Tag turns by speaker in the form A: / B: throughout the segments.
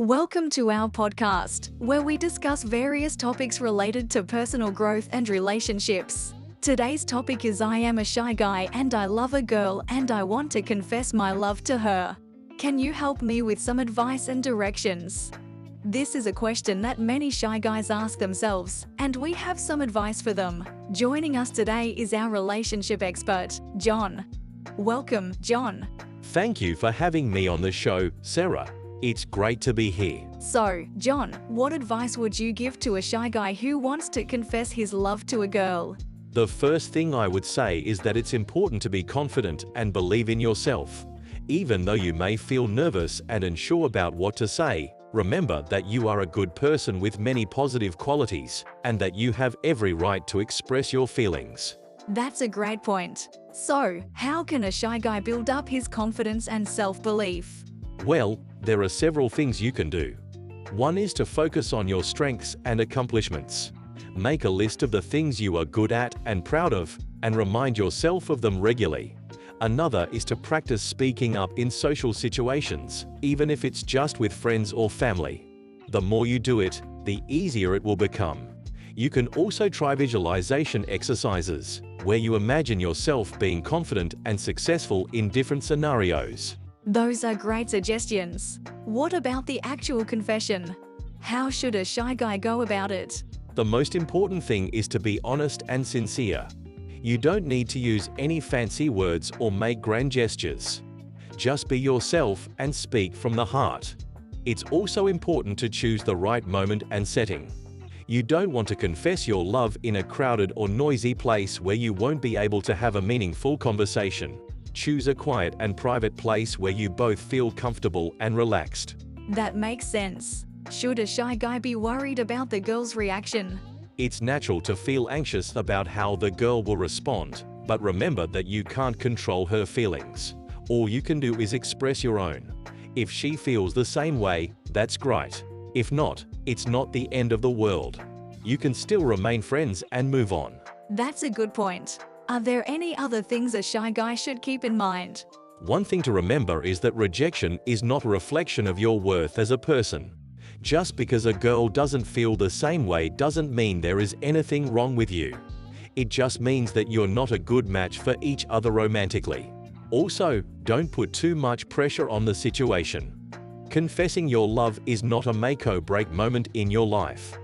A: Welcome to our podcast, where we discuss various topics related to personal growth and relationships. Today's topic is I am a shy guy and I love a girl and I want to confess my love to her. Can you help me with some advice and directions? This is a question that many shy guys ask themselves, and we have some advice for them. Joining us today is our relationship expert, John. Welcome, John.
B: Thank you for having me on the show, Sarah. It's great to be here.
A: So, John, what advice would you give to a shy guy who wants to confess his love to a girl?
B: The first thing I would say is that it's important to be confident and believe in yourself. Even though you may feel nervous and unsure about what to say, remember that you are a good person with many positive qualities and that you have every right to express your feelings.
A: That's a great point. So, how can a shy guy build up his confidence and self-belief?
B: Well, there are several things you can do. One is to focus on your strengths and accomplishments. Make a list of the things you are good at and proud of, and remind yourself of them regularly. Another is to practice speaking up in social situations, even if it's just with friends or family. The more you do it, the easier it will become. You can also try visualization exercises, where you imagine yourself being confident and successful in different scenarios.
A: Those are great suggestions. What about the actual confession? How should a shy guy go about it?
B: The most important thing is to be honest and sincere. You don't need to use any fancy words or make grand gestures. Just be yourself and speak from the heart. It's also important to choose the right moment and setting. You don't want to confess your love in a crowded or noisy place where you won't be able to have a meaningful conversation. Choose a quiet and private place where you both feel comfortable and relaxed.
A: That makes sense. Should a shy guy be worried about the girl's reaction?
B: It's natural to feel anxious about how the girl will respond, but remember that you can't control her feelings. All you can do is express your own. If she feels the same way, that's great. If not, it's not the end of the world. You can still remain friends and move on.
A: That's a good point. Are there any other things a shy guy should keep in mind?
B: One thing to remember is that rejection is not a reflection of your worth as a person. Just because a girl doesn't feel the same way doesn't mean there is anything wrong with you. It just means that you're not a good match for each other romantically. Also, don't put too much pressure on the situation. Confessing your love is not a make or break moment in your life.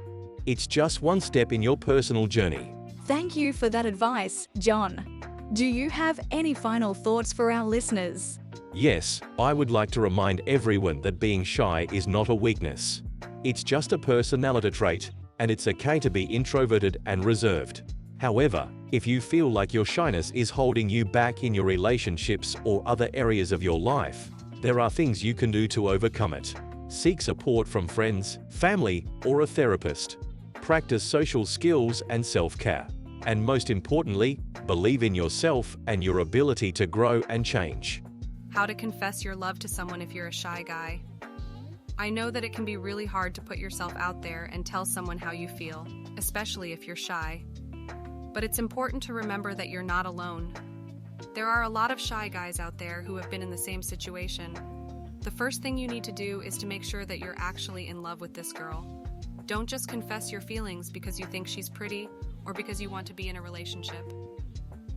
B: It's just one step in your personal journey.
A: Thank you for that advice, John. Do you have any final thoughts for our listeners?
B: Yes, I would like to remind everyone that being shy is not a weakness. It's just a personality trait, and it's okay to be introverted and reserved. However, if you feel like your shyness is holding you back in your relationships or other areas of your life, there are things you can do to overcome it. Seek support from friends, family, or a therapist. Practice social skills and self-care. And most importantly, believe in yourself and your ability to grow and change.
C: How to confess your love to someone if you're a shy guy. I know that it can be really hard to put yourself out there and tell someone how you feel, especially if you're shy. But it's important to remember that you're not alone. There are a lot of shy guys out there who have been in the same situation. The first thing you need to do is to make sure that you're actually in love with this girl. Don't just confess your feelings because you think she's pretty or because you want to be in a relationship.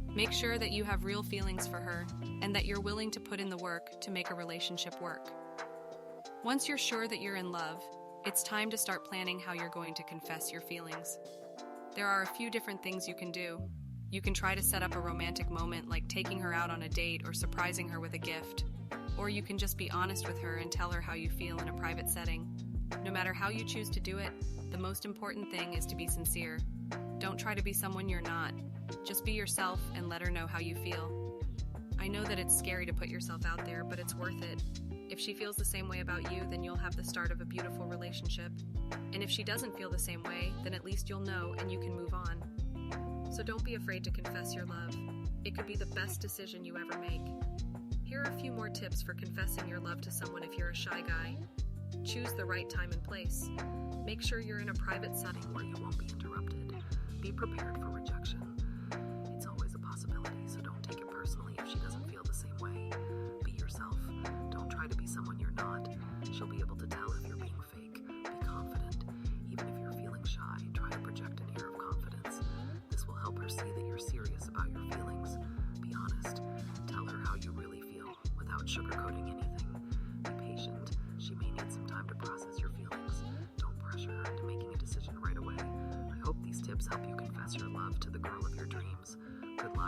C: Make sure that you have real feelings for her and that you're willing to put in the work to make a relationship work. Once you're sure that you're in love, it's time to start planning how you're going to confess your feelings. There are a few different things you can do. You can try to set up a romantic moment like taking her out on a date or surprising her with a gift. Or you can just be honest with her and tell her how you feel in a private setting. No matter how you choose to do it, the most important thing is to be sincere. Don't try to be someone you're not. Just be yourself and let her know how you feel. I know that it's scary to put yourself out there, but it's worth it. If she feels the same way about you, then you'll have the start of a beautiful relationship. And if she doesn't feel the same way, then at least you'll know and you can move on. So don't be afraid to confess your love. It could be the best decision you ever make. Here are a few more tips for confessing your love to someone if you're a shy guy. Choose the right time and place. Make sure you're in a private setting where you won't be interrupted. Be prepared for rejection. It's always a possibility, so don't take it personally if she doesn't feel the same way. Be yourself. Don't try to be someone you're not. She'll be able to tell if you're being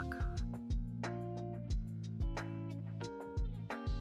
C: talk.